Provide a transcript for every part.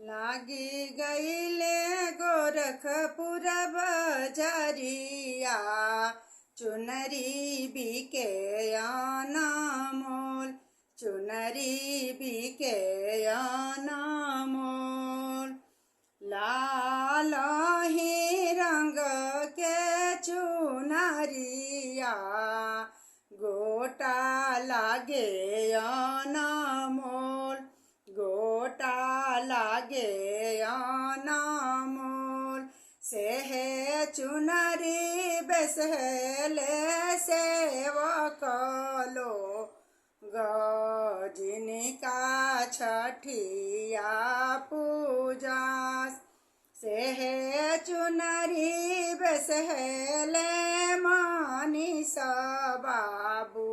लागी गईले गोरखपुर बजरिया, चुनरी बिके अनमोल, चुनरी बिके अनमोल। लाल ही रंग के चुनरिया, गोटा लागे अनमोल, गोटा लागे अनमोल। सेहे चुनरी बेसले सेवक लो, जिनका छठिया पूजा। सेहे चुनरी बेसले मनीष बाबू,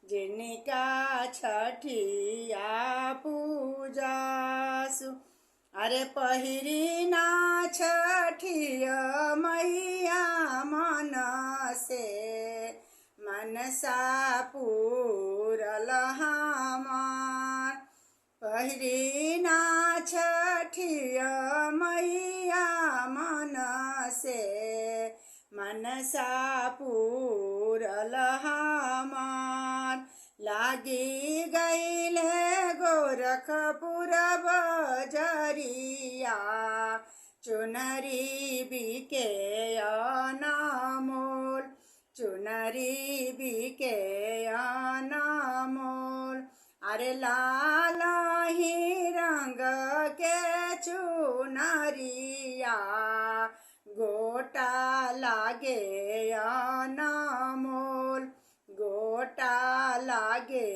जिनका छठिया पूजासु। अरे पहिरी ना छठिया मैया मन से, मनसा पूरल हमार। पहिरी ना छठिया मैया मन से, मनसा पूरल हमार। लागी गईले गोरखपुर बजरिया, चुनरी बिके अनमोल, चुनरी बिके अनमोल। अरे लाल ही रंग के चुनरिया, गोटा लागे अनमोल, गोटा लागे